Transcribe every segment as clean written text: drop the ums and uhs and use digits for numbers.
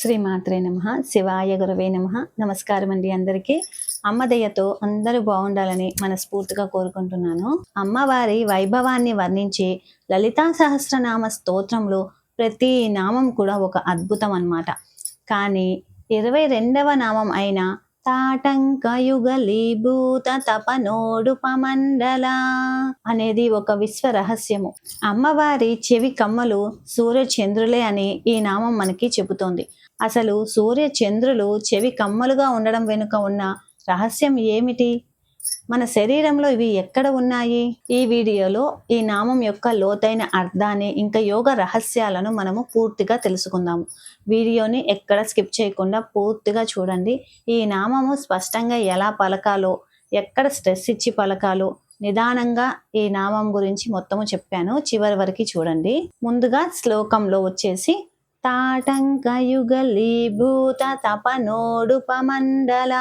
శ్రీమాత్రే నమః. శివాయ గురవే నమః. నమస్కారం అండి అందరికీ. అమ్మ దయతో అందరూ బాగుండాలని మనస్ఫూర్తిగా కోరుకుంటున్నాను. అమ్మవారి వైభవాన్ని వర్ణించే లలితా సహస్రనామ స్తోత్రంలో ప్రతి నామం కూడా ఒక అద్భుతం అన్నమాట. కానీ 22వ నామం అయిన తాటంకయుగలీభూత తపనోడుపమండల అనేది ఒక విశ్వ రహస్యము. అమ్మవారి చెవి కమ్మలు సూర్య చంద్రులే అని ఈ నామం మనకి చెబుతోంది. అసలు సూర్య చంద్రులు చెవి కమ్మలుగా ఉండడం వెనుక ఉన్న రహస్యం ఏమిటి? మన శరీరంలో ఇవి ఎక్కడ ఉన్నాయి? ఈ వీడియోలో ఈ నామం యొక్క లోతైన అర్థాన్ని ఇంకా యోగ రహస్యాలను మనము పూర్తిగా తెలుసుకుందాము. వీడియోని ఎక్కడ స్కిప్ చేయకుండా పూర్తిగా చూడండి. ఈ నామము స్పష్టంగా ఎలా పలకాలో, ఎక్కడ స్ట్రెస్ ఇచ్చి పలకాలో నిదానంగా ఈ నామం గురించి మొత్తము చెప్పాను. చివరి వరకు చూడండి. ముందుగా శ్లోకంలో వచ్చేసి తాటంకయుగలీభూత తపనోడుపమండల.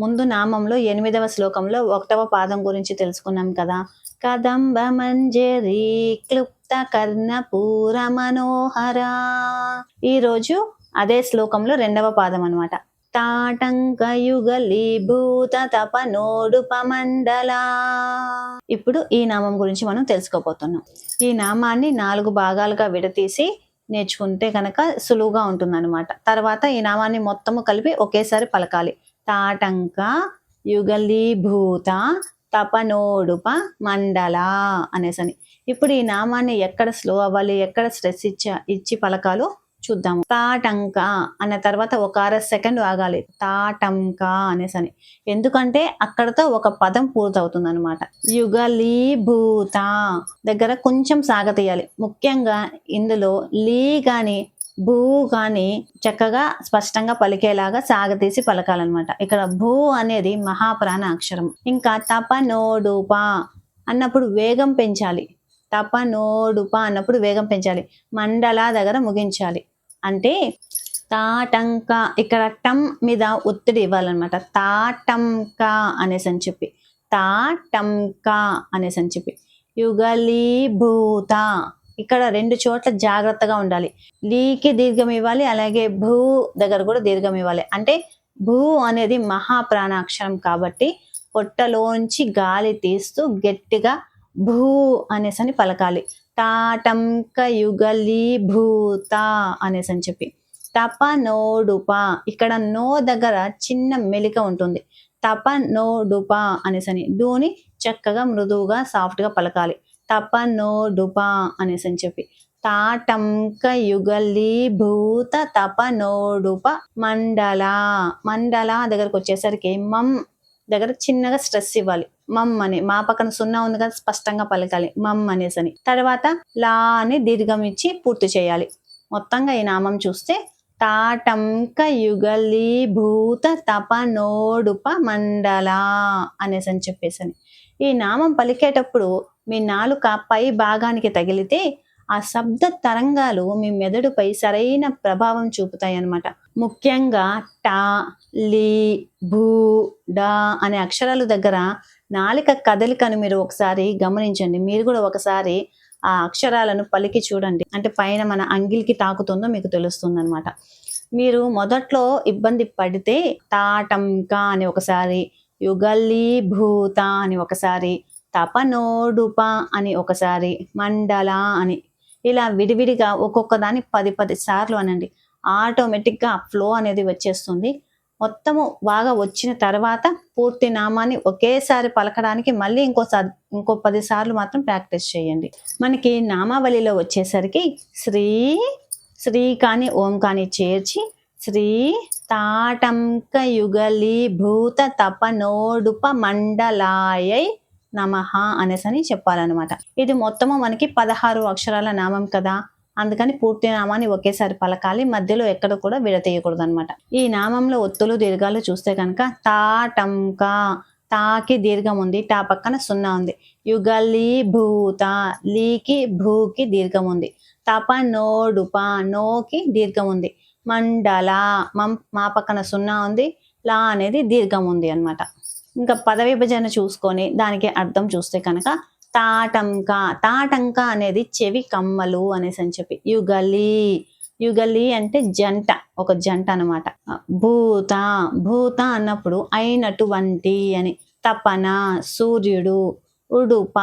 ముందు నామంలో 8వ శ్లోకంలో 1వ పాదం గురించి తెలుసుకున్నాం కదా. కదంబ మంజరీ క్లుప్త కర్ణపూర మనోహర. ఈరోజు అదే శ్లోకంలో 2వ పాదం అనమాట. తాటంకయుగలీభూత తపనోడుపమండల. ఇప్పుడు ఈ నామం గురించి మనం తెలుసుకోబోతున్నాం. ఈ నామాన్ని 4 భాగాలుగా విడతీసి నేర్చుకుంటే కనుక సులువుగా ఉంటుందన్నమాట. తర్వాత ఈ నామాన్ని మొత్తము కలిపి ఒకేసారి పలకాలి. తాటంక యుగలీభూత తపనోడుప మండల అనేసని. ఇప్పుడు ఈ నామాన్ని ఎక్కడ స్లో అవ్వాలి, ఎక్కడ స్ట్రెస్ ఇచ్చి పలకాలో చూద్దాము. తాటంక అన్న తర్వాత ఒక 6 సెకండ్ ఆగాలి. తాటంక అనేసని. ఎందుకంటే అక్కడతో ఒక పదం పూర్తవుతుంది అనమాట. యుగలీభూత దగ్గర కొంచెం సాగతీయాలి. ముఖ్యంగా ఇందులో లీ గాని భూ కానీ చక్కగా స్పష్టంగా పలికేలాగా సాగతీసి పలకాలన్నమాట. ఇక్కడ భూ అనేది మహాప్రాణ అక్షరం. ఇంకా తపనోడుప అన్నప్పుడు వేగం పెంచాలి. తపనోడుప అన్నప్పుడు వేగం పెంచాలి. మండల దగ్గర ముగించాలి. అంటే తాటంక ఇక్కడ టం మీద ఒత్తిడి ఇవ్వాలన్నమాట. తాటంక అనేసి అని చెప్పి, తాటంక అనేసి అని చెప్పి. యుగలీభూత ఇక్కడ 2 చోట్ల జాగ్రత్తగా ఉండాలి. లీకి దీర్ఘం ఇవ్వాలి, అలాగే భూ దగ్గర కూడా దీర్ఘం ఇవ్వాలి. అంటే భూ అనేది మహాప్రాణ అక్షరం కాబట్టి పొట్టలోంచి గాలి తీస్తూ గట్టిగా భూ అనేసని పలకాలి. తాటంక యుగలీభూత అనేసని చెప్పి. తపనోడుప ఇక్కడ నో దగ్గర చిన్న మెలిక ఉంటుంది. తపనోడుప అనేసని. డూని చక్కగా మృదువుగా సాఫ్ట్గా పలకాలి. తపనోడుప అనేసి అని చెప్పి. తాటంక యుగలీభూత తపనోడుప మండల. మండల దగ్గరకు వచ్చేసరికి మమ్ దగ్గర చిన్నగా స్ట్రెస్ ఇవ్వాలి. మమ్ అని మా పక్కన 0 ఉంది కదా, స్పష్టంగా పలకాలి. మమ్ అనేసని. తర్వాత లా అని దీర్ఘం ఇచ్చి పూర్తి చేయాలి. మొత్తంగా ఈ నామం చూస్తే తాటంక యుగలీభూత తపనోడుప మండల అనేసి అని చెప్పేసని. ఈ నామం పలికేటప్పుడు మీ నాలుక పై భాగానికి తగిలితే ఆ శబ్ద తరంగాలు మీ మెదడుపై సరైన ప్రభావం చూపుతాయి అన్నమాట. ముఖ్యంగా టా, లీ, భూ, డా అనే అక్షరాల దగ్గర నాలిక కదలికను మీరు ఒకసారి గమనించండి. మీరు కూడా ఒకసారి ఆ అక్షరాలను పలికి చూడండి. అంటే పైన మన అంగిలికి తాకుతుందో మీకు తెలుస్తుంది అనమాట. మీరు మొదట్లో ఇబ్బంది పడితే తాటంక అని ఒకసారి, యుగలీభూత అని ఒకసారి, తపనోడుప అని ఒకసారి, మండల అని ఇలా విడివిడిగా ఒక్కొక్క దాన్ని 10 సార్లు అనండి. ఆటోమేటిక్గా ఫ్లో అనేది వచ్చేస్తుంది. మొత్తము బాగా వచ్చిన తర్వాత పూర్తి నామాన్ని ఒకేసారి పలకడానికి మళ్ళీ ఇంకో 10 సార్లు మాత్రం ప్రాక్టీస్ చేయండి. మనకి నామావళిలో వచ్చేసరికి శ్రీ కానీ ఓం కానీ చేర్చి శ్రీ తాటంక యుగలీభూత తపనోడుప మండలాయై నమః అనేసని చెప్పాలన్నమాట. ఇది మొత్తము మనకి 16 అక్షరాల నామం కదా, అందుకని పూర్తి నామాన్ని ఒకేసారి పలకాలి. మధ్యలో ఎక్కడ కూడా విడతీయకూడదు అనమాట. ఈ నామంలో ఒత్తులు దీర్ఘాలు చూస్తే కనుక తాటంక, తాకి దీర్ఘం ఉంది, టా పక్కన 0 ఉంది. యుగలీభూత, లీకి భూకి దీర్ఘం ఉంది. తపనోడుప, నోకి దీర్ఘం ఉంది. మండల, మా పక్కన 0 ఉంది, లా అనేది దీర్ఘం ఉంది అన్నమాట. ఇంకా పద విభజన చూసుకొని దానికి అర్థం చూస్తే కనుక తాటంక అనేది చెవి కమ్మలు అనేసి అని చెప్పి. యుగలి అంటే జంట, ఒక జంట అనమాట. భూత భూత అన్నప్పుడు అయినటువంటి అని. తపన సూర్యుడు, ఉడుప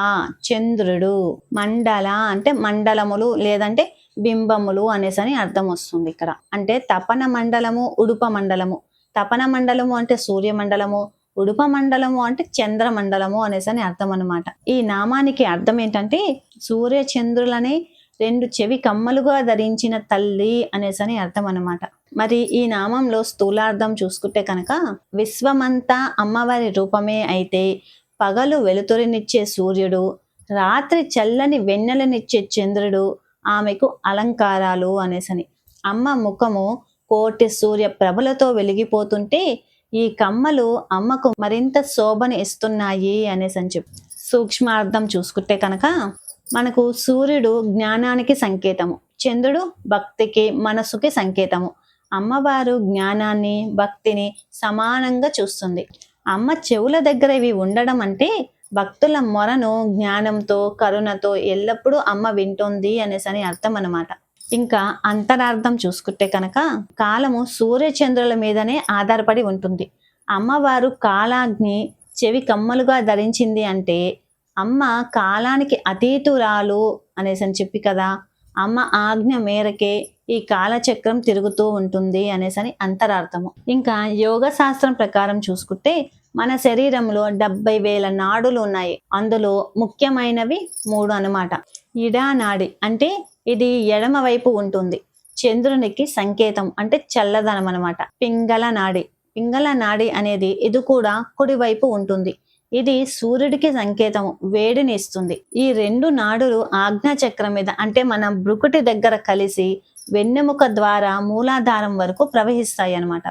చంద్రుడు, మండల అంటే మండలములు లేదంటే బింబములు అనేసని అర్థం వస్తుంది ఇక్కడ. అంటే తపన మండలము, ఉడుప మండలము. తపన మండలము అంటే సూర్యమండలము, ఉడుప మండలము అంటే చంద్రమండలము అనేసని అర్థం అనమాట. ఈ నామానికి అర్థం ఏంటంటే సూర్య చంద్రులని 2 చెవి కమ్మలుగా ధరించిన తల్లి అనేసని అర్థం అనమాట. మరి ఈ నామంలో స్థూలార్థం చూసుకుంటే కనుక విశ్వమంతా అమ్మవారి రూపమే అయితే పగలు వెలుతురినిచ్చే సూర్యుడు, రాత్రి చల్లని వెన్నెలనిచ్చే చంద్రుడు ఆమెకు అలంకారాలు అనేసని. అమ్మ ముఖము కోటి సూర్య ప్రభలతో వెలిగిపోతుంటే ఈ కమ్మలు అమ్మకు మరింత శోభని ఇస్తున్నాయి అనేసని చెప్పి. సూక్ష్మార్థం చూసుకుంటే కనుక మనకు సూర్యుడు జ్ఞానానికి సంకేతము, చంద్రుడు భక్తికి మనసుకి సంకేతము. అమ్మవారు జ్ఞానాన్ని భక్తిని సమానంగా చూస్తుంది. అమ్మ చెవుల దగ్గర ఇవి ఉండడం అంటే భక్తుల మొరను జ్ఞానంతో కరుణతో ఎల్లప్పుడూ అమ్మ వింటోంది అనేసని అర్థం అన్నమాట. ఇంకా అంతరార్థం చూసుకుంటే కనుక కాలము సూర్యచంద్రుల మీదనే ఆధారపడి ఉంటుంది. అమ్మవారు కాలాగ్ని చెవి కమ్మలుగా ధరించింది అంటే అమ్మ కాలానికి అతీతురాలు అనేసని చెప్పి కదా. అమ్మ ఆజ్ఞ మేరకే ఈ కాలచక్రం తిరుగుతూ ఉంటుంది అనేసని అంతరార్థము. ఇంకా యోగ శాస్త్రం ప్రకారం చూసుకుంటే మన శరీరంలో 70,000 నాడులు ఉన్నాయి. అందులో ముఖ్యమైనవి 3 అన్నమాట. ఇడా నాడి అంటే ఇది ఎడమ వైపు ఉంటుంది, చంద్రునికి సంకేతం అంటే చల్లదనం అనమాట. పింగళ నాడి, పింగళ నాడి అనేది ఇది కూడా కుడివైపు ఉంటుంది, ఇది సూర్యుడికి సంకేతము, వేడిని ఇస్తుంది. ఈ 2 నాడులు ఆజ్ఞాచక్రం మీద అంటే మన బ్రుకుటి దగ్గర కలిసి వెన్నెముక ద్వారా మూలాధారం వరకు ప్రవహిస్తాయి అన్నమాట.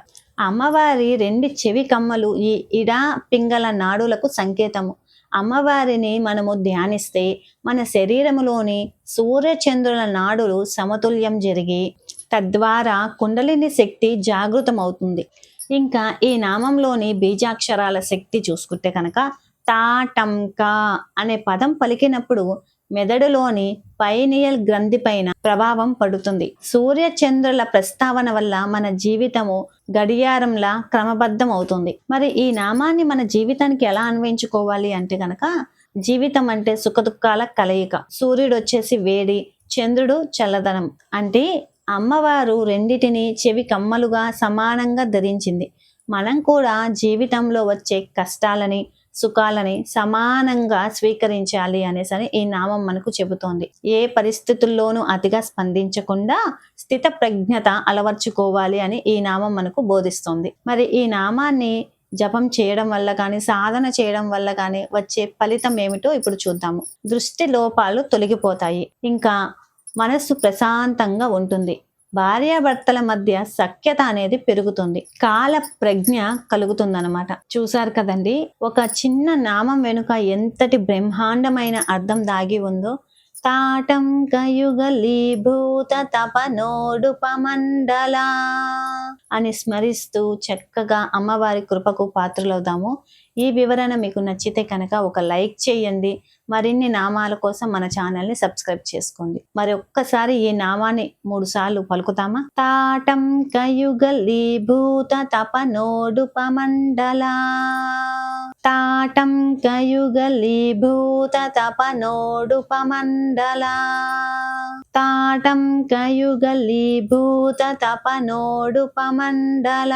అమ్మవారి 2 చెవి కమ్మలు ఈ ఇడా పింగళ నాడులకు సంకేతము. అమ్మవారిని మనము ధ్యానిస్తే మన శరీరములోని సూర్యచంద్రుల నాడులు సమతుల్యం జరిగి తద్వారా కుండలిని శక్తి జాగృతమవుతుంది. ఇంకా ఈ నామంలోని బీజాక్షరాల శక్తి చూసుకుంటే కనుక తాటంక అనే పదం పలికినప్పుడు మెదడులోని పైనియల్ గ్రంథి పైన ప్రభావం పడుతుంది. సూర్య చంద్రుల ప్రస్తావన వల్ల మన జీవితము గడియారంలా క్రమబద్ధం అవుతుంది. మరి ఈ నామాన్ని మన జీవితానికి ఎలా అన్వయించుకోవాలి అంటే కనుక జీవితం అంటే సుఖదుఖాల కలయిక. సూర్యుడు వచ్చేసి వేడి, చంద్రుడు చల్లదనం. అంటే అమ్మవారు రెండిటిని చెవి కమ్మలుగా సమానంగా ధరించింది. మనం కూడా జీవితంలో వచ్చే కష్టాలని సుఖాలని సమానంగా స్వీకరించాలి అనేసరి ఈ నామం మనకు చెబుతోంది. ఏ పరిస్థితుల్లోనూ అతిగా స్పందించకుండా స్థిత ప్రజ్ఞత అలవర్చుకోవాలి అని ఈ నామం మనకు బోధిస్తుంది. మరి ఈ నామాన్ని జపం చేయడం వల్ల కానీ సాధన చేయడం వల్ల కానీ వచ్చే ఫలితం ఏమిటో ఇప్పుడు చూద్దాము. దృష్టి లోపాలు తొలగిపోతాయి, ఇంకా మనస్సు ప్రశాంతంగా ఉంటుంది, భార్యాభర్తల మధ్య సఖ్యత అనేది పెరుగుతుంది, కాల ప్రజ్ఞ కలుగుతుందన్నమాట. చూసారు కదండి, ఒక చిన్న నామం వెనుక ఎంతటి బ్రహ్మాండమైన అర్థం దాగి ఉందో. తాటంకయుగలీభూత తపనోడుపమండల అని స్మరిస్తూ చక్కగా అమ్మవారి కృపకు పాత్రలవుదాము. ఈ వివరణ మీకు నచ్చితే కనుక ఒక లైక్ చేయండి. మరిన్ని నామాల కోసం మన ఛానల్ని సబ్స్క్రైబ్ చేసుకోండి. మరి ఒక్కసారి ఈ నామాన్ని 3 సార్లు పలుకుతామా? తాటంకయుగలీభూత తపనోడుపమండల, తాటంకయుగలీభూత తపనోడుపమండల, తాటంకయుగలీభూత తపనోడుపమండల.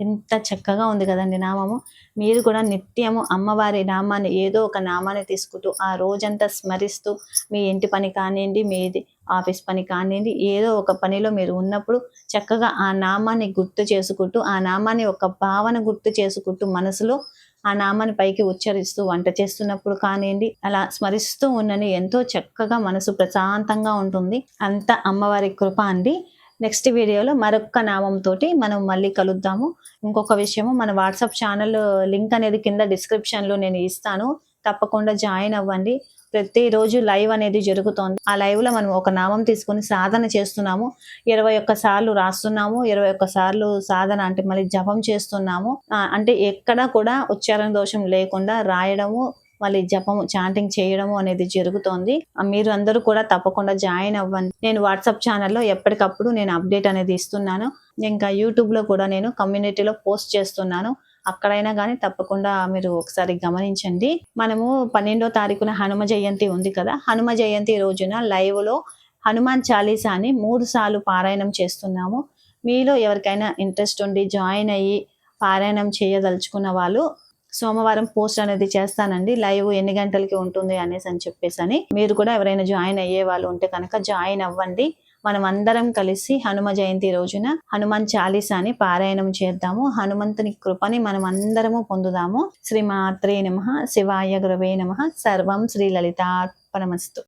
ఎంత చక్కగా ఉంది కదండి నామము. మీరు కూడా నిత్యము అమ్మవారి నామాన్ని ఏదో ఒక నామాన్ని తీసుకుంటూ ఆ రోజంతా స్మరిస్తూ మీ ఇంటి పని కానివ్వండి, మీది ఆఫీస్ పని కానివ్వండి, ఏదో ఒక పనిలో మీరు ఉన్నప్పుడు చక్కగా ఆ నామాన్ని గుర్తు చేసుకుంటూ ఆ నామాన్ని ఒక భావన గుర్తు చేసుకుంటూ మనసులో ఆ నామాన్ని పైకి ఉచ్చరిస్తూ వంట చేస్తున్నప్పుడు కానివ్వండి అలా స్మరిస్తూ ఉన్నని ఎంతో చక్కగా మనసు ప్రశాంతంగా ఉంటుంది. అంత అమ్మవారి కృప అండి. నెక్స్ట్ వీడియోలో మరొక నామంతో మనం మళ్ళీ కలుద్దాము. ఇంకొక విషయము, మన వాట్సాప్ ఛానల్ లింక్ అనేది కింద డిస్క్రిప్షన్లో నేను ఇస్తాను, తప్పకుండా జాయిన్ అవ్వండి. ప్రతిరోజు లైవ్ అనేది జరుగుతోంది. ఆ లైవ్లో మనం ఒక నామం తీసుకొని సాధన చేస్తున్నాము. 21 సార్లు రాస్తున్నాము, 21 సార్లు సాధన అంటే మళ్ళీ జపం చేస్తున్నాము. అంటే ఎక్కడ కూడా ఉచ్చారణ దోషం లేకుండా రాయడము మళ్ళీ జపము చాంటింగ్ చేయడము అనేది జరుగుతోంది. మీరు అందరూ కూడా తప్పకుండా జాయిన్ అవ్వండి. నేను వాట్సాప్ ఛానల్లో ఎప్పటికప్పుడు నేను అప్డేట్ అనేది ఇస్తున్నాను. ఇంకా యూట్యూబ్లో కూడా నేను కమ్యూనిటీలో పోస్ట్ చేస్తున్నాను. అక్కడైనా కానీ తప్పకుండా మీరు ఒకసారి గమనించండి. మనము 12వ తారీఖున హనుమ జయంతి ఉంది కదా, హనుమ జయంతి రోజున లైవ్లో హనుమాన్ చాలీసాని 3 సార్లు పారాయణం చేస్తున్నాము. మీలో ఎవరికైనా ఇంట్రెస్ట్ ఉండి జాయిన్ అయ్యి పారాయణం చేయదలుచుకున్న వాళ్ళు సోమవారం పోస్ట్ అనేది చేస్తానండి, లైవ్ ఎన్ని గంటలకి ఉంటుంది అనేసి అని చెప్పేసి. మీరు కూడా ఎవరైనా జాయిన్ అయ్యే వాళ్ళు ఉంటే కనుక జాయిన్ అవ్వండి. మనం అందరం కలిసి హనుమ జయంతి రోజున హనుమాన్ చాలీసాని పారాయణం చేద్దాము. హనుమంతుని కృపని మనం అందరము పొందుదాము. శ్రీమాత్రే నమః. శివాయ గురవే నమః. సర్వం శ్రీ లలితార్పణమస్తు.